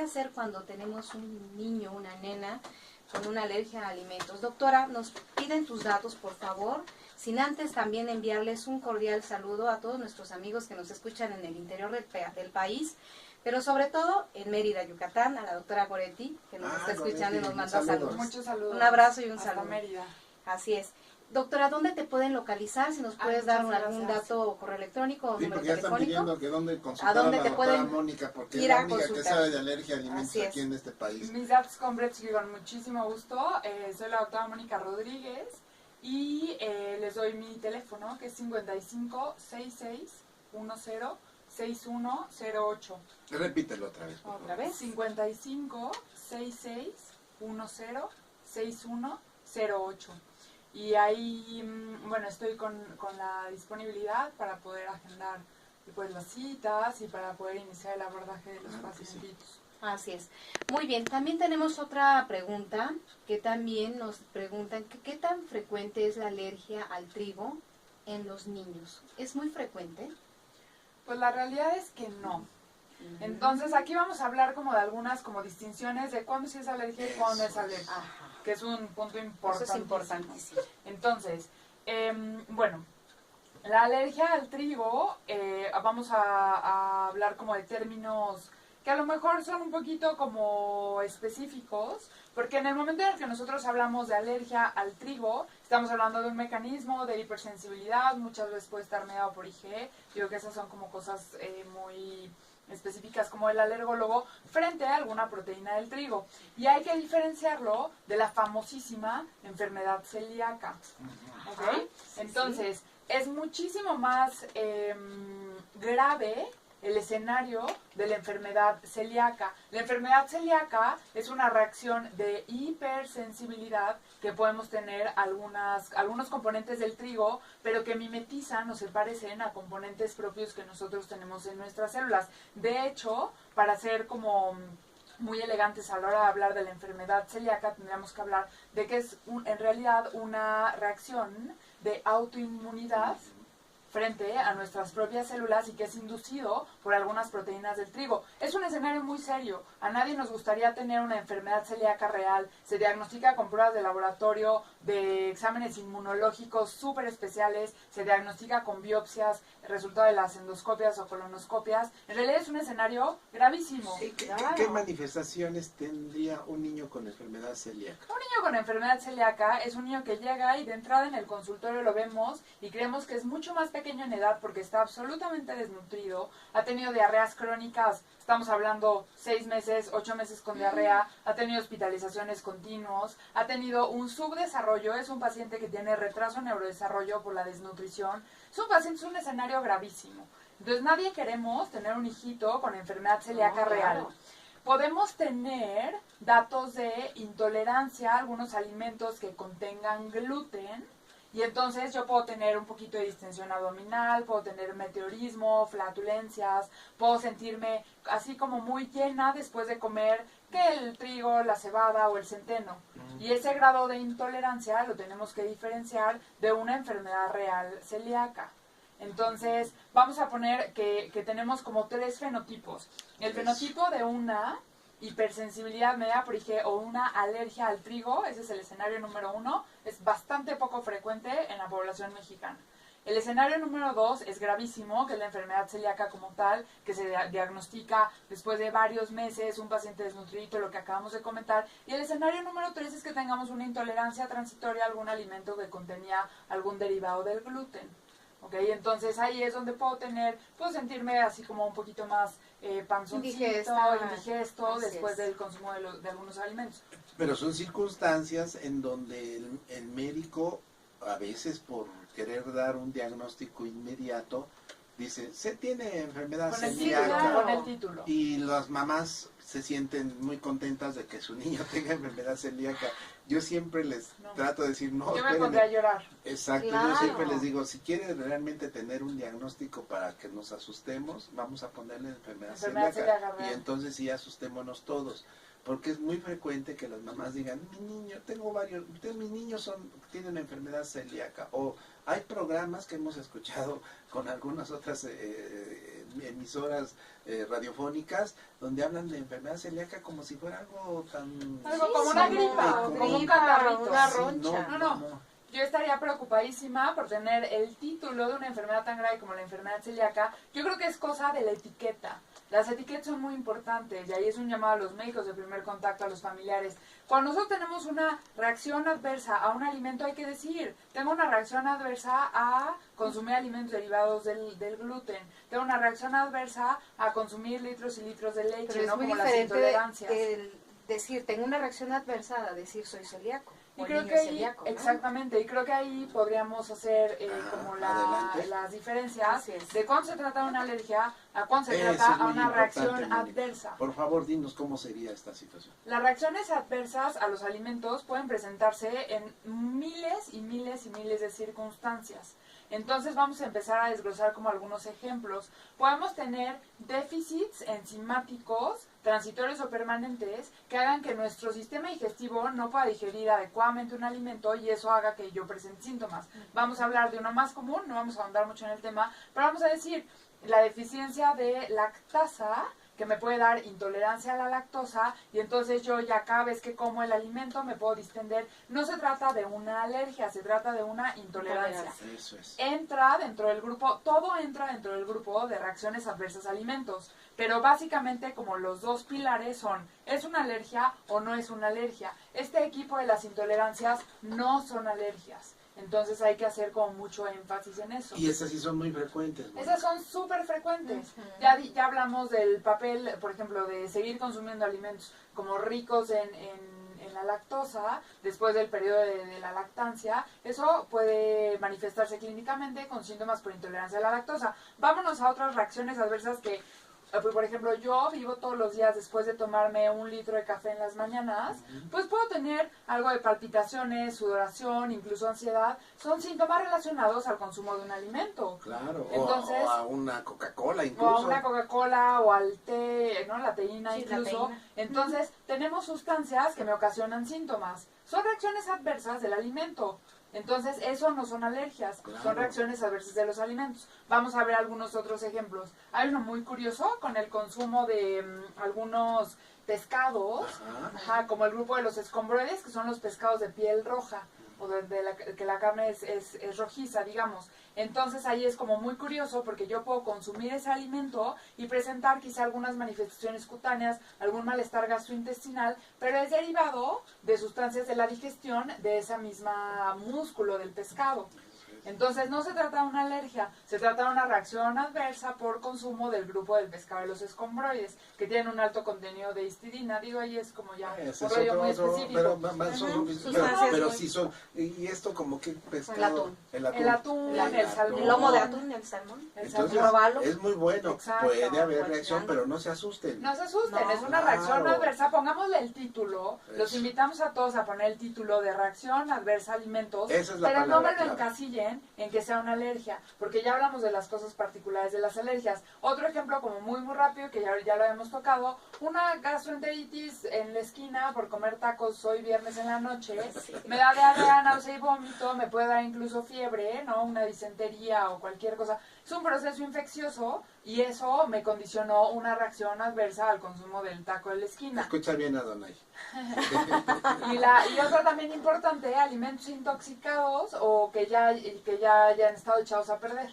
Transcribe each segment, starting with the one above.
¿qué hacer cuando tenemos un niño, una nena con una alergia a alimentos? Doctora, nos piden tus datos, por favor, sin antes también enviarles un cordial saludo a todos nuestros amigos que nos escuchan en el interior del país, pero sobre todo en Mérida, Yucatán, a la doctora Goretti, que nos está escuchando y nos manda saludos. Muchos saludos. Un abrazo y un hasta saludo. Mérida. Así es. Doctora, ¿dónde te pueden localizar? Si nos puedes dar algún dato, correo electrónico o número telefónico. Están pidiendo que dónde consultar a dónde la te doctora pueden Mónica, porque es ir la a única consultar. que sabe de alergia a alimentos aquí en este país. Mis datos completos, con muchísimo gusto. Soy la doctora Mónica Rodríguez y les doy mi teléfono, que es 55 66 10 6108. Repítelo otra vez. ¿Otra vez? 55 66 10 6108. Y ahí, bueno, estoy con la disponibilidad para poder agendar pues, las citas y para poder iniciar el abordaje de los pacientitos. Así es. Muy bien, también tenemos otra pregunta que también nos preguntan ¿qué tan frecuente es la alergia al trigo en los niños? ¿Es muy frecuente? Pues la realidad es que no. Entonces aquí vamos a hablar como de algunas como distinciones de cuándo sí es alergia y cuándo es alergia. Ajá. Que es un punto importante. Eso es importantísimo. Entonces, bueno, la alergia al trigo, vamos a hablar como de términos que a lo mejor son un poquito como específicos, porque en el momento en el que nosotros hablamos de alergia al trigo, estamos hablando de un mecanismo de hipersensibilidad, muchas veces puede estar mediado por IgE, digo que esas son como cosas muy específicas como el alergólogo frente a alguna proteína del trigo. Y hay que diferenciarlo de la famosísima enfermedad celíaca. ¿Okay? Entonces, es muchísimo más grave el escenario de la enfermedad celíaca. La enfermedad celíaca es una reacción de hipersensibilidad que podemos tener algunos componentes del trigo, pero que mimetizan o se parecen a componentes propios que nosotros tenemos en nuestras células. De hecho, para ser como muy elegantes a la hora de hablar de la enfermedad celíaca, tendríamos que hablar de que es en realidad una reacción de autoinmunidad frente a nuestras propias células y que es inducido por algunas proteínas del trigo. Es un escenario muy serio. A nadie nos gustaría tener una enfermedad celíaca real. Se diagnostica con pruebas de laboratorio, de exámenes inmunológicos súper especiales, se diagnostica con biopsias, resultado de las endoscopias o colonoscopias. En realidad es un escenario gravísimo. ¿Qué manifestaciones tendría un niño con enfermedad celíaca? Un niño con enfermedad celíaca es un niño que llega y de entrada en el consultorio lo vemos y creemos que es mucho más pequeño en edad porque está absolutamente desnutrido, ha tenido diarreas crónicas, estamos hablando 6 meses, 8 meses con diarrea, ha tenido hospitalizaciones continuos, ha tenido un subdesarrollo, es un paciente que tiene retraso en neurodesarrollo por la desnutrición, es un paciente, es un escenario gravísimo. Entonces nadie queremos tener un hijito con enfermedad celíaca real. Podemos tener datos de intolerancia a algunos alimentos que contengan gluten, y entonces yo puedo tener un poquito de distensión abdominal, puedo tener meteorismo, flatulencias, puedo sentirme así como muy llena después de comer que el trigo, la cebada o el centeno. Y ese grado de intolerancia lo tenemos que diferenciar de una enfermedad real celíaca. Entonces vamos a poner que tenemos como 3 fenotipos. El fenotipo de una hipersensibilidad mediada por IgE o una alergia al trigo, ese es el escenario número 1, es bastante poco frecuente en la población mexicana. El escenario número 2 es gravísimo, que es la enfermedad celíaca como tal, que se diagnostica después de varios meses, un paciente desnutrido, lo que acabamos de comentar. Y el escenario número 3 es que tengamos una intolerancia transitoria a algún alimento que contenía algún derivado del gluten. ¿Okay? Entonces ahí es donde puedo sentirme así como un poquito más panzoncito, indigesto después del consumo de algunos alimentos. Pero son circunstancias en donde el médico, a veces por querer dar un diagnóstico inmediato, dice, se tiene enfermedad celíaca. Con el título. Y las mamás se sienten muy contentas de que su niño tenga enfermedad celíaca. yo siempre les trato de decir, no, yo me pondré a llorar. Exacto, Claro. yo siempre les digo, si quieren realmente tener un diagnóstico para que nos asustemos, vamos a ponerle enfermedad celíaca. Y entonces sí, asustémonos todos. Porque es muy frecuente que las mamás digan, mi niño, mis niños tienen enfermedad celíaca. O hay programas que hemos escuchado con algunas otras emisoras radiofónicas donde hablan de enfermedad celíaca como si fuera algo tan... Algo como una gripa, como un catarrito. Una Sí, roncha. No. Yo estaría preocupadísima por tener el título de una enfermedad tan grave como la enfermedad celíaca. Yo creo que es cosa de la etiqueta. Las etiquetas son muy importantes y ahí es un llamado a los médicos de primer contacto, a los familiares. Cuando nosotros tenemos una reacción adversa a un alimento, hay que decir, tengo una reacción adversa a consumir alimentos derivados del gluten, tengo una reacción adversa a consumir litros y litros de leche, Pero es ¿no? muy Como las diferente intolerancias. el decir, tengo una reacción adversa a decir soy celíaco. Y o creo niño que ahí, celíaco, ¿no? exactamente, y creo que ahí podríamos hacer como adelante. las diferencias Así es. de cuándo se trata de una alergia a cuándo se Eso trata es a muy una importante, reacción Mónica. adversa. Por favor, dinos cómo sería esta situación. Las reacciones adversas a los alimentos pueden presentarse en miles y miles y miles de circunstancias. Entonces vamos a empezar a desglosar como algunos ejemplos. Podemos tener déficits enzimáticos, transitorios o permanentes, que hagan que nuestro sistema digestivo no pueda digerir adecuadamente un alimento y eso haga que yo presente síntomas. Vamos a hablar de uno más común, no vamos a ahondar mucho en el tema, pero vamos a decir la deficiencia de lactasa, que me puede dar intolerancia a la lactosa y entonces yo ya cada vez que como el alimento me puedo distender. No se trata de una alergia, se trata de una intolerancia. Eso es. Entra dentro del grupo, todo entra dentro del grupo de reacciones adversas a alimentos, pero básicamente como los dos pilares son, ¿es una alergia o no es una alergia? Este equipo de las intolerancias no son alergias. Entonces hay que hacer como mucho énfasis en eso. Y esas sí son muy frecuentes. Mónica. Esas son súper frecuentes. Ujú. Ya hablamos del papel, por ejemplo, de seguir consumiendo alimentos como ricos en la lactosa después del periodo de la lactancia. Eso puede manifestarse clínicamente con síntomas por intolerancia a la lactosa. Vámonos a otras reacciones adversas que... Por ejemplo, yo vivo todos los días después de tomarme 1 litro de café en las mañanas, pues puedo tener algo de palpitaciones, sudoración, incluso ansiedad. Son síntomas relacionados al consumo de un alimento. Claro, Entonces, o a una Coca-Cola O incluso. a una Coca-Cola o al té, ¿no? La teína Sí, la incluso. teína. Entonces, tenemos sustancias que me ocasionan síntomas. Son reacciones adversas del alimento. Entonces, eso no son alergias, Claro. son reacciones adversas de los alimentos. Vamos a ver algunos otros ejemplos. Hay uno muy curioso con el consumo de algunos pescados, Ajá. como el grupo de los escombroides, que son los pescados de piel roja, o que la carne es rojiza, digamos. Entonces ahí es como muy curioso porque yo puedo consumir ese alimento y presentar quizá algunas manifestaciones cutáneas, algún malestar gastrointestinal, pero es derivado de sustancias de la digestión de esa misma músculo del pescado. Entonces no se trata de una alergia, se trata de una reacción adversa por consumo del grupo del pescado de los escombroides, que tienen un alto contenido de histidina. Digo, ahí es como ya Ese un es rollo muy otro, específico. pero sí son, y esto como que pescado, El atún. El atún, el salmón. El lomo de atún, el salmón. El Entonces, salmón. Róbalo. es muy bueno, Exacto. puede haber Pues, reacción, ya. pero no se asusten. No se asusten, No, es una claro. reacción adversa. Pongámosle el título. Los Eso. invitamos a todos a poner el título de reacción adversa a alimentos. Esa es la pero no me palabra lo clave. encasillen en que sea una alergia, porque ya hablamos de las cosas particulares de las alergias. Otro ejemplo como muy rápido, que ya lo habíamos tocado, una gastroenteritis en la esquina por comer tacos hoy viernes en la noche, me da diarrea, náusea y vómito, me puede dar incluso fiebre, ¿no? Una disentería o cualquier cosa. Es un proceso infeccioso y eso me condicionó una reacción adversa al consumo del taco de la esquina. Escucha bien a Donay. Y otra también importante, alimentos intoxicados o que ya hayan estado echados a perder.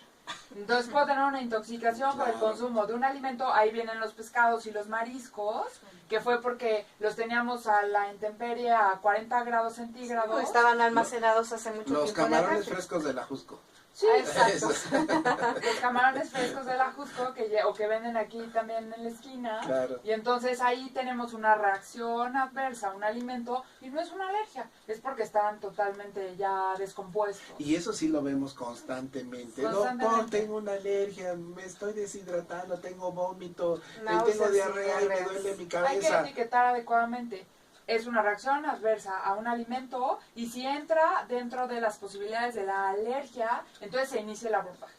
Entonces puedo tener una intoxicación por el Claro. consumo de un alimento, ahí vienen los pescados y los mariscos, que fue porque los teníamos a la intemperie a 40 grados centígrados. No, estaban almacenados hace mucho Los tiempo en la camarones calle. frescos de la Jusco. Sí, exacto. Esos. Los camarones frescos de la Jusco que venden aquí también en la esquina. Claro. Y entonces ahí tenemos una reacción adversa a un alimento y no es una alergia, es porque están totalmente ya descompuestos. Y eso sí lo vemos constantemente. Constantemente. Doctor, tengo una alergia, me estoy deshidratando, tengo vómito, Náuseas tengo y diarrea y me diarreas. duele mi Hay que cabeza. etiquetar adecuadamente. es una reacción adversa a un alimento y si entra dentro de las posibilidades de la alergia, entonces se inicia el abordaje.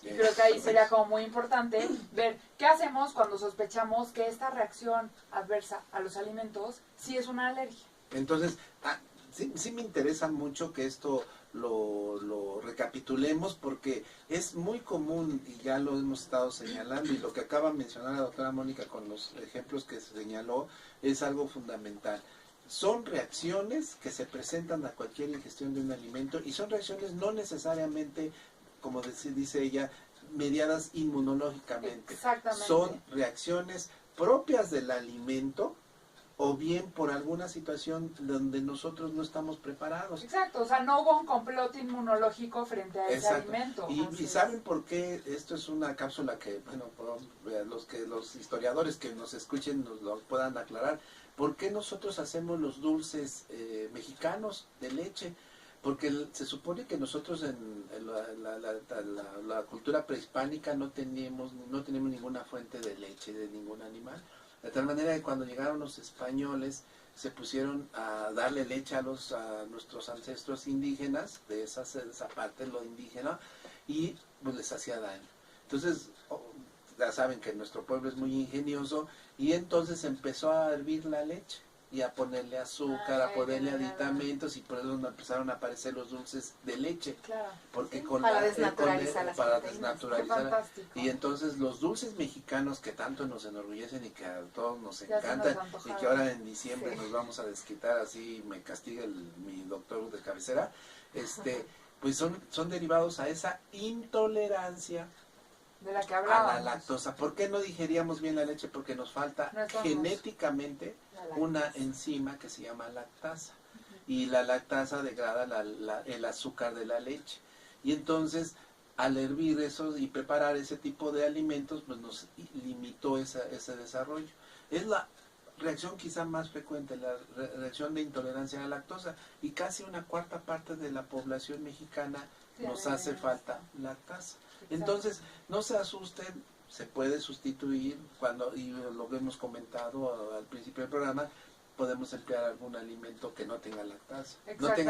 Y creo que ahí sería como muy importante ver qué hacemos cuando sospechamos que esta reacción adversa a los alimentos sí es una alergia. Entonces, sí me interesa mucho que esto lo recapitulemos porque es muy común y ya lo hemos estado señalando y lo que acaba de mencionar la doctora Mónica con los ejemplos que se señaló es algo fundamental. Son reacciones que se presentan a cualquier ingestión de un alimento y son reacciones no necesariamente, como dice ella, mediadas inmunológicamente. Exactamente. Son reacciones propias del alimento o bien por alguna situación donde nosotros no estamos preparados. Exacto, o sea, no hubo un complot inmunológico frente a ese alimento. Y ¿saben por qué? Esto es una cápsula que, bueno, los historiadores que nos escuchen nos lo puedan aclarar. ¿Por qué nosotros hacemos los dulces mexicanos de leche? Porque se supone que nosotros en la cultura prehispánica no teníamos ninguna fuente de leche de ningún animal. De tal manera que cuando llegaron los españoles se pusieron a darle leche a nuestros ancestros indígenas, de esa parte, lo indígena, y pues les hacía daño. Entonces, ya saben que nuestro pueblo es muy ingenioso, y entonces empezó a hervir la leche y a ponerle azúcar, a ponerle aditamentos, y por eso empezaron a aparecer los dulces de leche. Claro. Porque para desnaturalizar para desnaturalizar. Y entonces los dulces mexicanos que tanto nos enorgullecen y que a todos nos encantan, y que ahora en diciembre nos vamos a desquitar, así me castiga mi doctor de cabecera, pues son derivados a esa intolerancia de la que hablábamos. A la lactosa. ¿Por qué no digeríamos bien la leche? Porque nos falta genéticamente una enzima que se llama lactasa. Y la lactasa degrada el azúcar de la leche. Y entonces, al hervir eso y preparar ese tipo de alimentos, pues nos limitó ese desarrollo. Es la reacción quizá más frecuente, la reacción de intolerancia a la lactosa. Y casi una cuarta parte de la población mexicana nos hace falta lactasa. Entonces, no se asusten, se puede sustituir y lo hemos comentado al principio del programa, podemos emplear algún alimento que no tenga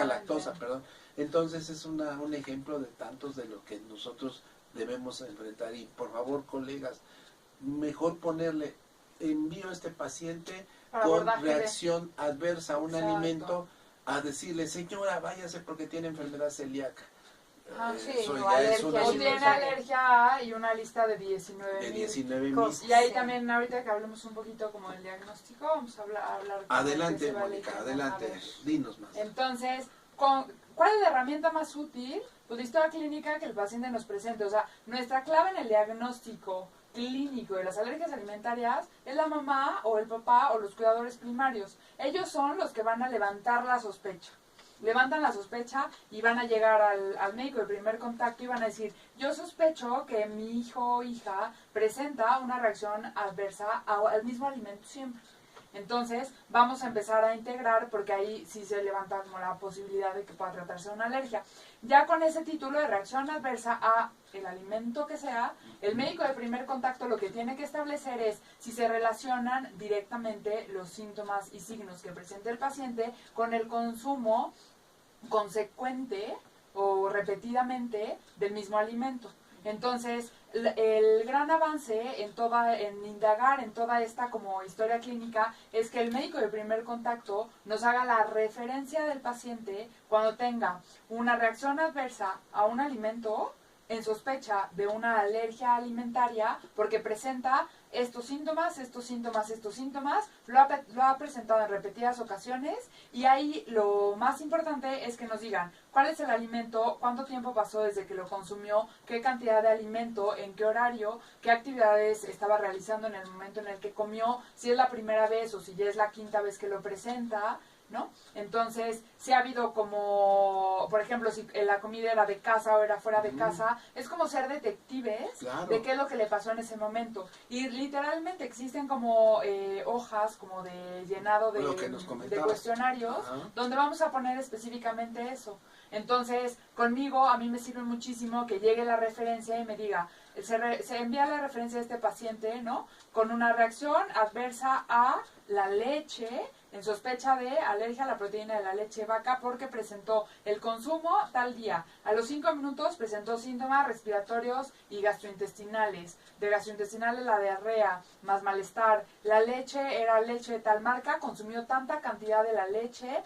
lactosa, perdón. Entonces es un ejemplo de tantos de lo que nosotros debemos enfrentar. Y por favor, colegas, mejor ponerle, envío a este paciente con reacción adversa a un alimento, a decirle, señora, váyase porque tiene enfermedad celíaca. O tiene alergia A y una lista de 19 cosas. Y ahí también, ahorita que hablemos un poquito como del diagnóstico, vamos a hablar adelante, Mónica, adelante, dinos más. Entonces, ¿cuál es la herramienta más útil? Pues la historia clínica que el paciente nos presente. O sea, nuestra clave en el diagnóstico clínico de las alergias alimentarias es la mamá o el papá o los cuidadores primarios. Ellos son los que van a levantar la sospecha. Levantan la sospecha y van a llegar al médico de primer contacto y van a decir, yo sospecho que mi hijo o hija presenta una reacción adversa al mismo alimento siempre. Entonces vamos a empezar a integrar porque ahí sí se levanta como la posibilidad de que pueda tratarse de una alergia. Ya con ese título de reacción adversa a el alimento que sea, el médico de primer contacto lo que tiene que establecer es si se relacionan directamente los síntomas y signos que presenta el paciente con el consumo consecuente o repetidamente del mismo alimento. Entonces, el gran avance en indagar en toda esta como historia clínica es que el médico de primer contacto nos haga la referencia del paciente cuando tenga una reacción adversa a un alimento en sospecha de una alergia alimentaria porque presenta estos síntomas, lo ha presentado en repetidas ocasiones y ahí lo más importante es que nos digan cuál es el alimento, cuánto tiempo pasó desde que lo consumió, qué cantidad de alimento, en qué horario, qué actividades estaba realizando en el momento en el que comió, si es la primera vez o si ya es la quinta vez que lo presenta, ¿no? Entonces, si ha habido como, por ejemplo, si la comida era de casa o era fuera de casa, es como ser detectives de qué es lo que le pasó en ese momento. Y literalmente existen como hojas como de llenado de cuestionarios donde vamos a poner específicamente eso. Entonces, conmigo a mí me sirve muchísimo que llegue la referencia y me diga, se envía la referencia de este paciente, ¿no? Con una reacción adversa a la leche, en sospecha de alergia a la proteína de la leche de vaca porque presentó el consumo tal día. A los 5 minutos presentó síntomas respiratorios y gastrointestinales. De gastrointestinales la diarrea, más malestar. La leche era leche de tal marca, consumió tanta cantidad de la leche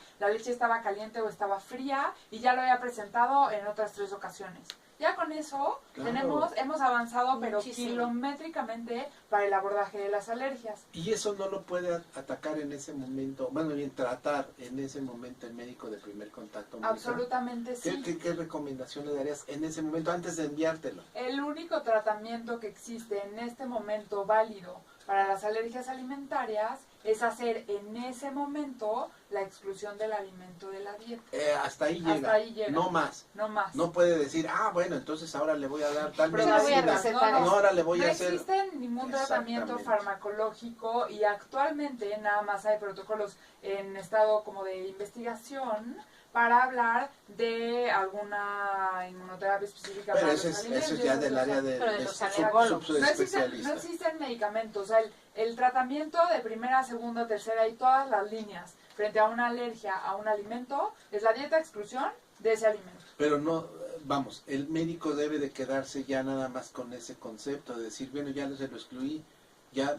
estaba caliente o estaba fría y ya lo había presentado en otras 3 ocasiones. Ya con eso hemos avanzado pero kilométricamente para el abordaje de las alergias. Y eso no lo puede atacar en ese momento, bueno, bien tratar en ese momento el médico de primer contacto. Absolutamente sí. ¿Qué recomendación le darías en ese momento antes de enviártelo? El único tratamiento que existe en este momento válido para las alergias alimentarias es hacer en ese momento la exclusión del alimento de la dieta. Hasta ahí llega. No más. No más. No puede decir, bueno, entonces ahora le voy a dar tal medicina. Ahora le voy a hacer... No existe ningún tratamiento farmacológico y actualmente nada más hay protocolos en estado como de investigación para hablar de alguna inmunoterapia específica para los alimentos. Eso es ya del área de los subespecialistas. No existen medicamentos. O sea, el tratamiento de primera, segunda, tercera y todas las líneas frente a una alergia a un alimento es la dieta exclusión de ese alimento. Pero no, vamos, el médico debe de quedarse ya nada más con ese concepto de decir, bueno, ya se lo excluí, ya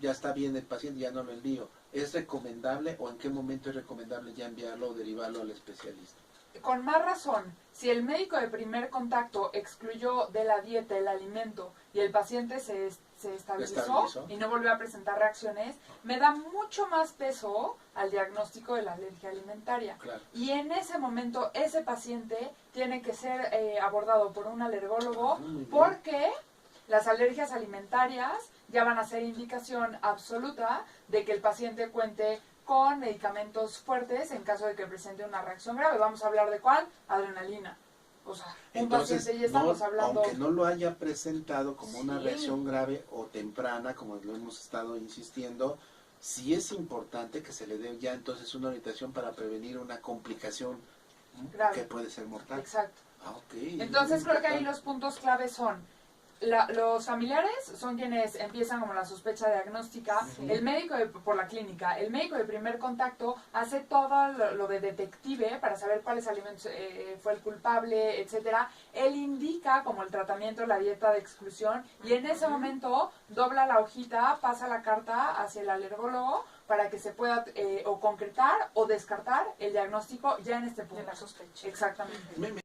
está bien el paciente, ya no lo envío. ¿Es recomendable o en qué momento es recomendable ya enviarlo o derivarlo al especialista? Con más razón, si el médico de primer contacto excluyó de la dieta el alimento y el paciente se estabilizó y no volvió a presentar reacciones, me da mucho más peso al diagnóstico de la alergia alimentaria. Claro. Y en ese momento ese paciente tiene que ser abordado por un alergólogo porque las alergias alimentarias ya van a ser indicación absoluta de que el paciente cuente con medicamentos fuertes en caso de que presente una reacción grave. Vamos a hablar de ¿cuál? Adrenalina. O sea, entonces, paciente ya estamos hablando... aunque no lo haya presentado como una reacción grave o temprana, como lo hemos estado insistiendo, sí es importante que se le dé ya entonces una orientación para prevenir una complicación grave que puede ser mortal. Exacto. Okay. Entonces creo que ahí los puntos claves son los familiares son quienes empiezan como la sospecha diagnóstica, el médico por la clínica, el médico de primer contacto hace todo lo de detective para saber cuáles alimentos fue el culpable, etcétera. Él indica como el tratamiento, la dieta de exclusión y en ese momento dobla la hojita, pasa la carta hacia el alergólogo para que se pueda o concretar o descartar el diagnóstico ya en este punto. De la sospecha. Exactamente.